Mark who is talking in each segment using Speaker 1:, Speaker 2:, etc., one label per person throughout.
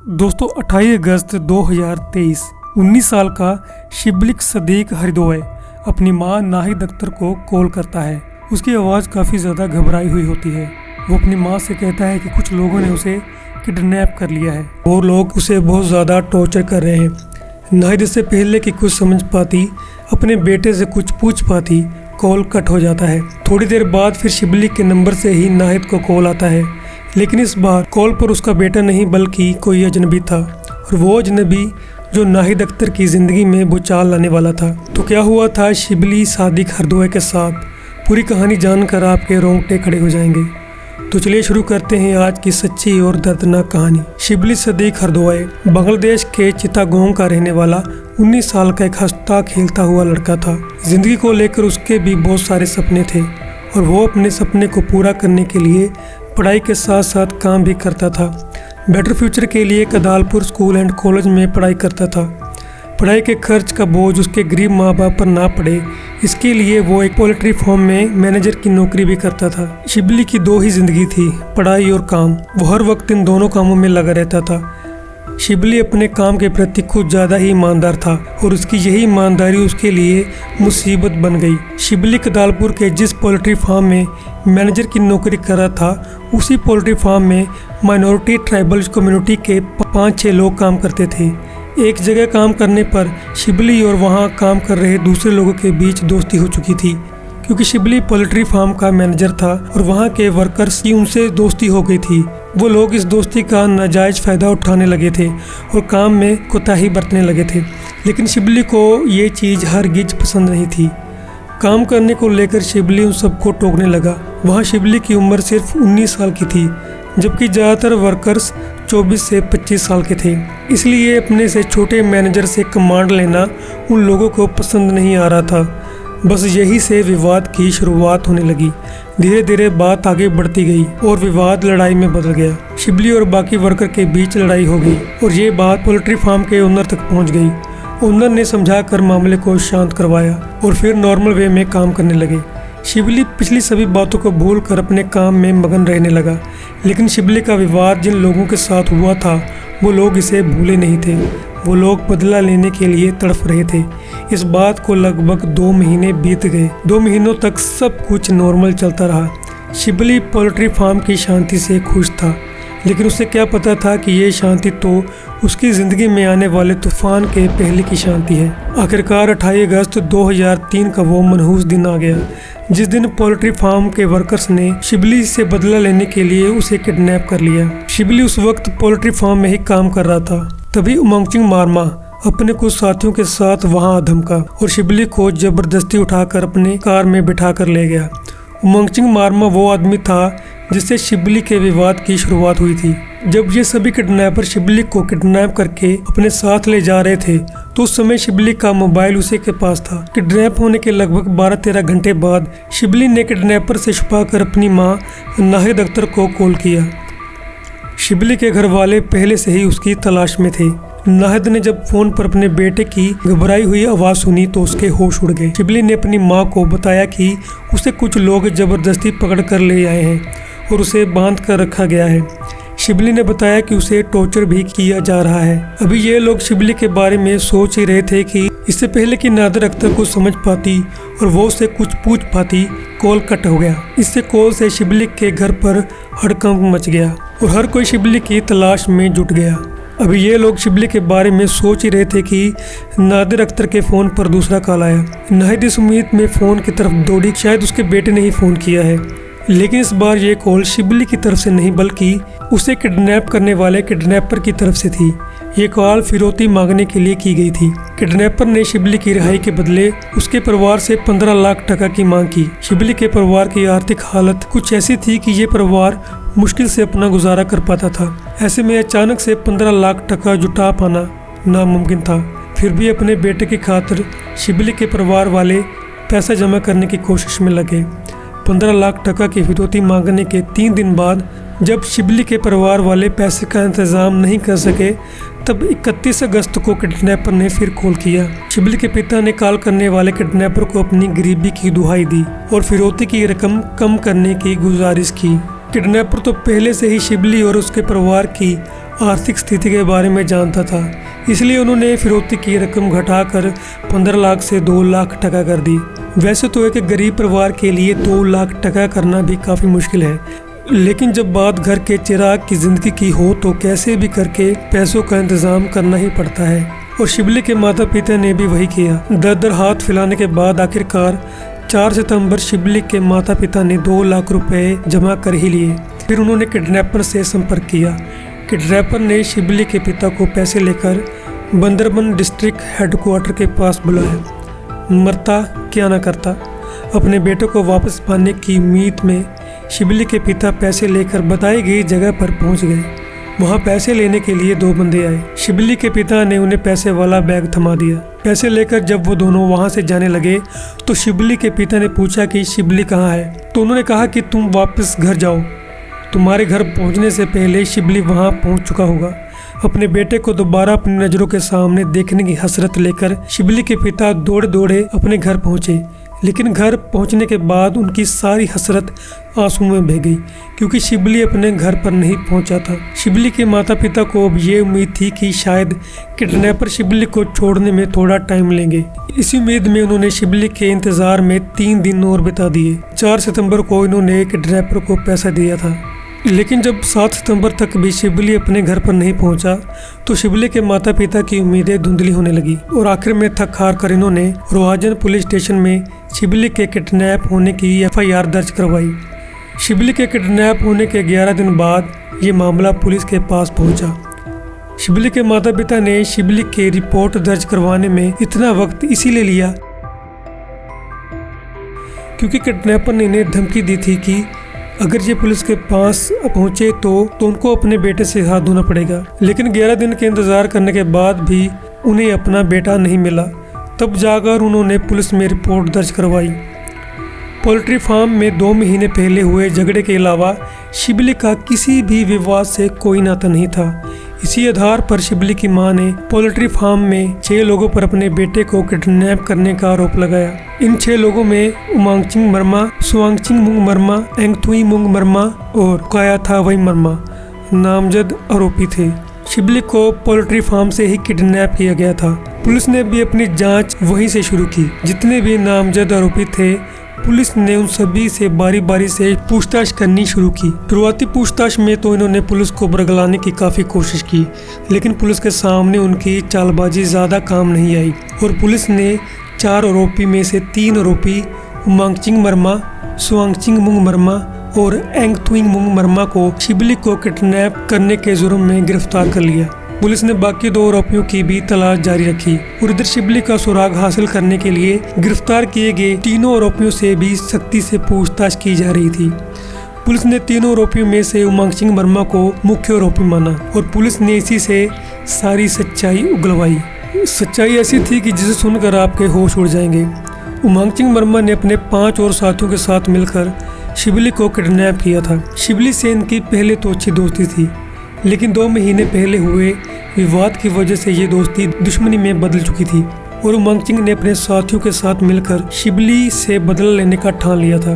Speaker 1: दोस्तों 28 अगस्त 2023 19 साल का शिबली सदीक हरिदोय अपनी मां नाहिद अख्तर को कॉल करता है। उसकी आवाज़ काफ़ी ज़्यादा घबराई हुई होती है। वो अपनी मां से कहता है कि कुछ लोगों ने उसे किडनैप कर लिया है। वो लोग उसे बहुत ज़्यादा टॉर्चर कर रहे हैं। नाहिद इससे पहले कि कुछ समझ पाती, अपने बेटे से कुछ पूछ पाती, कॉल कट हो जाता है। थोड़ी देर बाद फिर शिबली के नंबर से ही नाहिद को कॉल आता है, लेकिन इस बार कॉल पर उसका बेटा नहीं बल्कि कोई अजनबी था, और वो अजनबी जो नाहिद अख्तर की ज़िंदगी में भूचाल लाने वाला था। तो क्या हुआ था शिबली सदीक हरिदोय के साथ, पूरी कहानी जानकर आपके रोंगटे खड़े हो जाएंगे। तो चलिए शुरू करते हैं आज की सच्ची और दर्दनाक कहानी। शिबली सदीक हरिदोय बांग्लादेश के चिटागोंग का रहने वाला 19 साल का एक हंसता खेलता हुआ लड़का था। जिंदगी को लेकर उसके भी बहुत सारे सपने थे, और वो अपने सपने को पूरा करने के लिए पढ़ाई के साथ साथ काम भी करता था। बेटर फ्यूचर के लिए कदालपुर स्कूल एंड कॉलेज में पढ़ाई करता था। पढ़ाई के खर्च का बोझ उसके गरीब माँ बाप पर ना पड़े, इसके लिए वो एक पोल्ट्री फार्म में मैनेजर की नौकरी भी करता था। शिबली की दो ही जिंदगी थी, पढ़ाई और काम। वो हर वक्त इन दोनों कामों में लगा रहता था। शिबली अपने काम के प्रति कुछ ज़्यादा ही ईमानदार था, और उसकी यही ईमानदारी उसके लिए मुसीबत बन गई। शिबली कदालपुर के जिस पोल्ट्री फार्म में मैनेजर की नौकरी कर रहा था, उसी पोल्ट्री फार्म में माइनॉरिटी ट्राइबल कम्युनिटी के 5-6 लोग काम करते थे। एक जगह काम करने पर शिबली और वहाँ काम कर रहे दूसरे लोगों के बीच दोस्ती हो चुकी थी, क्योंकि शिबली पोल्ट्री फार्म का मैनेजर था और वहाँ के वर्कर्स की उनसे दोस्ती हो गई थी। वो लोग इस दोस्ती का नाजायज़ फ़ायदा उठाने लगे थे और काम में कोताही बरतने लगे थे, लेकिन शिबली को ये चीज़ हरगिज पसंद नहीं थी। काम करने को लेकर शिबली उन सबको टोकने लगा। वहाँ शिबली की उम्र सिर्फ 19 साल की थी, जबकि ज़्यादातर वर्कर्स 24 से 25 साल के थे। इसलिए अपने से छोटे मैनेजर से कमांड लेना उन लोगों को पसंद नहीं आ रहा था। बस यही से विवाद की शुरुआत होने लगी। धीरे धीरे बात आगे बढ़ती गई और विवाद लड़ाई में बदल गया। शिबली और बाकी वर्कर के बीच लड़ाई हो गई और ये बात पोल्ट्री फार्म के ओनर तक पहुंच गई। ओनर ने समझाकर मामले को शांत करवाया और फिर नॉर्मल वे में काम करने लगे। शिबली पिछली सभी बातों को भूलकर अपने काम में मगन रहने लगा, लेकिन शिबली का विवाद जिन लोगों के साथ हुआ था, वो लोग इसे भूले नहीं थे। वो लोग बदला लेने के लिए तड़प रहे थे। इस बात को लगभग 2 महीने बीत गए। 2 महीनों तक सब कुछ नॉर्मल चलता रहा। शिबली पोल्ट्री फार्म की शांति से खुश था, लेकिन उसे क्या पता था कि ये शांति तो उसकी ज़िंदगी में आने वाले तूफान के पहले की शांति है। आखिरकार 28 अगस्त 2003 का वो मनहूस दिन आ गया, जिस दिन पोल्ट्री फार्म के वर्कर्स ने शिबली से बदला लेने के लिए उसे किडनैप कर लिया। शिबली उस वक्त पोल्ट्री फार्म में ही काम कर रहा था। तभी उमंगचुंग मारमा अपने कुछ साथियों के साथ वहां आ धमका और शिबली को जबरदस्ती उठाकर अपने कार में बिठा कर ले गया। उमंगचुंग मारमा वो आदमी था जिससे शिबली के विवाद की शुरुआत हुई थी। जब ये सभी किडनैपर शिबली को किडनैप करके अपने साथ ले जा रहे थे, तो उस समय शिबली का मोबाइल उसी के पास था। किडनैप होने के लगभग 12-13 घंटे बाद शिबली ने किडनैपर से छुपाकर अपनी मां नाहिद अख्तर को कॉल किया। शिबली के घर वाले पहले से ही उसकी तलाश में थे। नाहिद ने जब फोन पर अपने बेटे की घबराई हुई आवाज़ सुनी तो उसके होश उड़ गए। शिबली ने अपनी मां को बताया कि उसे कुछ लोग जबरदस्ती पकड़ कर ले आए हैं और उसे बांध कर रखा गया है। शिबली ने बताया कि उसे टॉर्चर भी किया जा रहा है। अभी ये लोग शिबली के बारे में सोच ही रहे थे कि इससे पहले कि नादिर अख्तर को समझ पाती और वो उससे कुछ पूछ पाती, कॉल कट हो गया। इससे कॉल से शिबली के घर पर हड़कंप मच गया और हर कोई शिबली की तलाश में जुट गया। अभी ये लोग शिबली के बारे में सोच ही रहे थे कि नादिर अख्तर के फ़ोन पर दूसरा कॉल आया। नाहिद इस उम्मीद में फ़ोन की तरफ दौड़ी, शायद उसके बेटे ने ही फ़ोन किया है। लेकिन इस बार ये कॉल शिबली की तरफ से नहीं बल्कि उसे किडनैप करने वाले किडनैपर की तरफ से थी। ये कॉल फिरौती मांगने के लिए की गई थी। किडनैपर ने शिबली की रिहाई के बदले उसके परिवार से 15 लाख टका की मांग की। शिबली के परिवार की आर्थिक हालत कुछ ऐसी थी कि ये परिवार मुश्किल से अपना गुजारा कर पाता था। ऐसे में अचानक से 15 लाख टका जुटा पाना नामुमकिन था। फिर भी अपने बेटे की खातिर शिबली के परिवार वाले पैसा जमा करने की कोशिश में लगे। 15 लाख टका की फिरौती मांगने के 3 दिन बाद जब शिबली के परिवार वाले पैसे का इंतजाम नहीं कर सके, तब 31 अगस्त को किडनैपर ने फिर कॉल किया। शिबली के पिता ने कॉल करने वाले किडनैपर को अपनी गरीबी की दुहाई दी और फिरौती की रकम कम करने की गुजारिश की। किडनैपर तो पहले से ही शिबली और उसके परिवार की आर्थिक स्थिति के बारे में जानता था, इसलिए उन्होंने फिरौती की रकम घटाकर 15 लाख से 2 लाख टका कर दी। वैसे तो एक गरीब परिवार के लिए 2 लाख टका करना भी काफ़ी मुश्किल है, लेकिन जब बात घर के चिराग की ज़िंदगी की हो तो कैसे भी करके पैसों का इंतज़ाम करना ही पड़ता है। और शिबली के माता पिता ने भी वही किया। दर दर हाथ फैलाने के बाद आखिरकार 4 सितंबर शिबली के माता पिता ने 2 लाख रुपए जमा कर ही लिए। फिर उन्होंने किडनैपर से संपर्क किया। किडनैपर ने शिबली के पिता को पैसे लेकर बंदरबन डिस्ट्रिक्ट हेडक्वार्टर के पास बुलाया। मरता क्या ना करता, अपने बेटे को वापस पाने की उम्मीद में शिबली के पिता पैसे लेकर बताई गई जगह पर पहुंच गए। वहां पैसे लेने के लिए 2 बंदे आए। शिबली के पिता ने उन्हें पैसे वाला बैग थमा दिया। पैसे लेकर जब वो दोनों वहां से जाने लगे तो शिबली के पिता ने पूछा कि शिबली कहाँ है, तो उन्होंने कहा कि तुम वापस घर जाओ, तुम्हारे घर पहुंचने से पहले शिबली वहां पहुंच चुका होगा। अपने बेटे को दोबारा अपनी नज़रों के सामने देखने की हसरत लेकर शिबली के पिता दौड़े दौड़े अपने घर पहुंचे, लेकिन घर पहुंचने के बाद उनकी सारी हसरत आंसू में बह गई, क्योंकि शिबली अपने घर पर नहीं पहुंचा था। शिबली के माता पिता को अब ये उम्मीद थी कि शायद किडनैपर शिबली को छोड़ने में थोड़ा टाइम लेंगे। इसी उम्मीद में उन्होंने शिबली के इंतजार में 3 दिन और बिता दिए। 4 सितंबर को इन्होंने किडनैपर को पैसा दिया था, लेकिन जब 7 सितंबर तक भी शिबली अपने घर पर नहीं पहुंचा तो शिबली के माता पिता की उम्मीदें धुंधली होने लगी और आखिर में थक हार कर इन्होंने रोहाजन पुलिस स्टेशन में शिबली के किडनैप होने की FIR दर्ज करवाई। शिबली के किडनैप होने के 11 दिन बाद ये मामला पुलिस के पास पहुंचा। शिबली के माता पिता ने शिबली की रिपोर्ट दर्ज करवाने में इतना वक्त इसीलिए लिया क्योंकि किडनैपर ने इन्हें धमकी दी थी कि अगर ये पुलिस के पास पहुंचे तो उनको अपने बेटे से हाथ धोना पड़ेगा। लेकिन 11 दिन के इंतजार करने के बाद भी उन्हें अपना बेटा नहीं मिला। तब जाकर उन्होंने पुलिस में रिपोर्ट दर्ज करवाई। पोल्ट्री फार्म में 2 महीने पहले हुए झगड़े के अलावा शिबली का किसी भी विवाद से कोई नाता नहीं था। इसी आधार पर शिबली की मां ने पोल्ट्री फार्म में 6 लोगों पर अपने बेटे को किडनैप करने का आरोप लगाया। इन 6 लोगों में उमांगचिंग मरमा, सुवांगचिंग मुंग मरमा, एंगतुई मुंग मरमा और कायाथावई मरमा नामजद आरोपी थे। शिबली को पोल्ट्री फार्म से ही किडनैप किया गया था। पुलिस ने भी अपनी जांच वहीं से शुरू की। जितने भी नामजद आरोपी थे पुलिस ने उन सभी से बारी बारी से पूछताछ करनी शुरू की। शुरुआती पूछताछ में तो इन्होंने पुलिस को बरगलाने की काफ़ी कोशिश की, लेकिन पुलिस के सामने उनकी चालबाजी ज़्यादा काम नहीं आई और पुलिस ने 4 आरोपी में से 3 आरोपी उमांगचिंग मरमा, सुवांगचिंग मुंग मरमा और एंगतुई मुंग मरमा को शिबली को किडनैप करने के जुर्म में गिरफ्तार कर लिया। पुलिस ने बाकी 2 आरोपियों की भी तलाश जारी रखी और इधर शिबली का सुराग हासिल करने के लिए गिरफ्तार किए गए 3 आरोपियों से भी सख्ती से पूछताछ की जा रही थी। पुलिस ने 3 आरोपियों में से उमांगचिंग मरमा को मुख्य आरोपी माना और पुलिस ने इसी से सारी सच्चाई उगलवाई। सच्चाई ऐसी थी कि जिसे सुनकर आपके होश उड़ जाएंगे। उमांगचिंग मरमा ने अपने 5 और साथियों के साथ मिलकर शिबली को किडनैप किया था। शिबली से इनकी पहले तो अच्छी दोस्ती थी, लेकिन 2 महीने पहले हुए विवाद की वजह से ये दोस्ती दुश्मनी में बदल चुकी थी और उमांगचिंग ने अपने साथियों के साथ मिलकर शिबली से बदला लेने का ठान लिया था।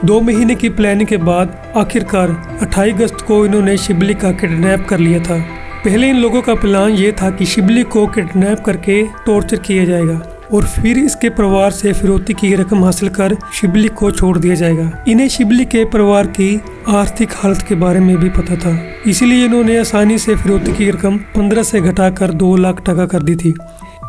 Speaker 1: 2 महीने की प्लानिंग के बाद आखिरकार 28 अगस्त को इन्होंने शिबली का किडनैप कर लिया था। पहले इन लोगों का प्लान ये था कि शिबली को किडनैप करके टॉर्चर किया जाएगा और फिर इसके परिवार से फिरौती की रकम हासिल कर शिबली को छोड़ दिया जाएगा। इन्हें शिबली के परिवार की आर्थिक हालत के बारे में भी पता था, इसीलिए इन्होंने आसानी से फिरौती की रकम 15 से घटाकर 2 लाख टका कर दी थी।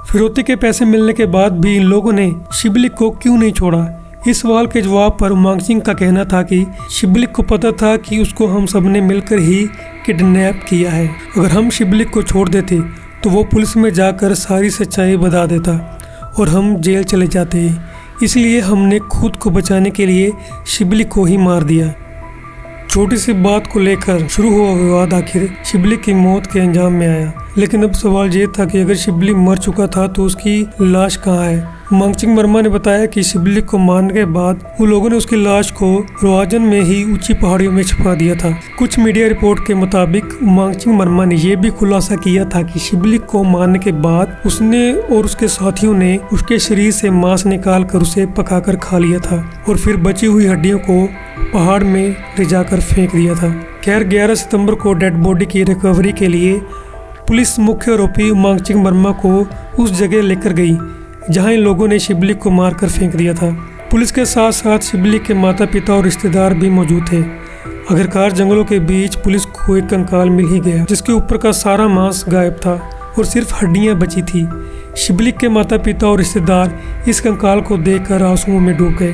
Speaker 1: फिरौती के पैसे मिलने के बाद भी इन लोगों ने शिबली को क्यों नहीं छोड़ा? इस सवाल के जवाब पर उमांगचिंग का कहना था कि शिबली को पता था कि उसको हम सब ने मिलकर ही किडनैप किया है। अगर हम शिबली को छोड़ देते तो वो पुलिस में जाकर सारी सच्चाई बता देता और हम जेल चले जाते हैं, इसलिए हमने खुद को बचाने के लिए शिबली को ही मार दिया। छोटी सी बात को लेकर शुरू हुआ विवाद आखिर शिबली की मौत के अंजाम में आया। लेकिन अब सवाल ये था कि अगर शिबली मर चुका था तो उसकी लाश कहाँ है? मांगचिंग वर्मा ने बताया कि शिवलिक को मारने के बाद उन लोगों ने उसकी लाश को रोआजन में ही ऊंची पहाड़ियों में छुपा दिया था। कुछ मीडिया रिपोर्ट के मुताबिक मांगचिंग वर्मा ने यह भी खुलासा किया था कि शिवलिक को मारने के बाद उसने और उसके साथियों ने उसके शरीर से मांस निकाल कर उसे पकाकर खा लिया था और फिर बची हुई हड्डियों को पहाड़ में ले जाकर फेंक दिया था। खैर 11 सितंबर को डेड बॉडी की रिकवरी के लिए पुलिस मुख्य आरोपी मांगचिंग वर्मा को उस जगह लेकर गई जहां इन लोगों ने शिवलिक को मारकर फेंक दिया था। पुलिस के साथ साथ शिवलिक के माता पिता और रिश्तेदार भी मौजूद थे। आखिरकार जंगलों के बीच पुलिस को एक कंकाल मिल ही गया जिसके ऊपर का सारा मांस गायब था और सिर्फ हड्डियां बची थी। शिवलिक के माता पिता और रिश्तेदार इस कंकाल को देखकर आंसुओं में डूब गए।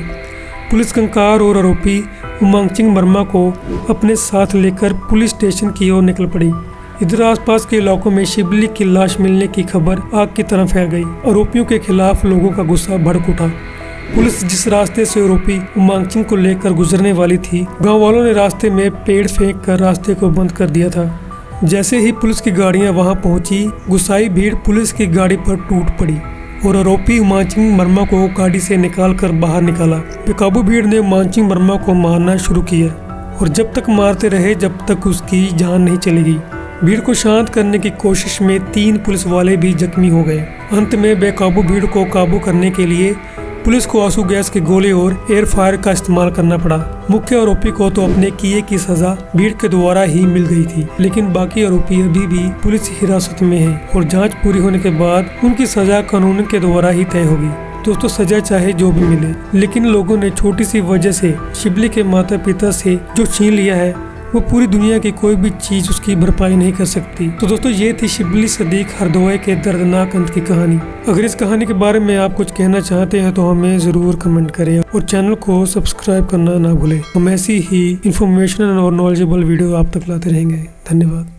Speaker 1: पुलिस कंकाल और आरोपी मांगचिंग वर्मा को अपने साथ लेकर पुलिस स्टेशन की ओर निकल पड़ी। इधर आसपास के इलाकों में शिवलिक की लाश मिलने की खबर आग की तरह फैल गई। आरोपियों के खिलाफ लोगों का गुस्सा भड़क उठा। पुलिस जिस रास्ते से आरोपी मांगचिंग को लेकर गुजरने वाली थी, गांव वालों ने रास्ते में पेड़ फेंक कर रास्ते को बंद कर दिया था। जैसे ही पुलिस की गाड़ियां वहां पहुंची, गुस्साई भीड़ पुलिस की गाड़ी पर टूट पड़ी और आरोपी मांगचिंग वर्मा को गाड़ी से निकालकर बाहर निकाला। बेकाबू भीड़ ने मांगचिंग वर्मा को मारना शुरू किया और जब तक मारते रहे जब तक उसकी जान नहीं चलेगी। भीड़ को शांत करने की कोशिश में 3 पुलिस वाले भी जख्मी हो गए। अंत में बेकाबू भीड़ को काबू करने के लिए पुलिस को आंसू गैस के गोले और एयर फायर का इस्तेमाल करना पड़ा। मुख्य आरोपी को तो अपने किए की सजा भीड़ के द्वारा ही मिल गई थी, लेकिन बाकी आरोपी अभी भी पुलिस हिरासत में हैं और जांच पूरी होने के बाद उनकी सजा कानून के द्वारा ही तय होगी। दोस्तों, सजा चाहे जो भी मिले, लेकिन लोगों ने छोटी सी वजह से शिवलिक के माता पिता से जो छीन लिया है वो पूरी दुनिया की कोई भी चीज उसकी भरपाई नहीं कर सकती। तो दोस्तों, ये थी शिबली सदीक हरदोई के दर्दनाक अंत की कहानी। अगर इस कहानी के बारे में आप कुछ कहना चाहते हैं तो हमें जरूर कमेंट करें और चैनल को सब्सक्राइब करना ना भूलें। हम ऐसी ही इंफॉर्मेशनल और नॉलेजेबल वीडियो आप तक लाते रहेंगे। धन्यवाद।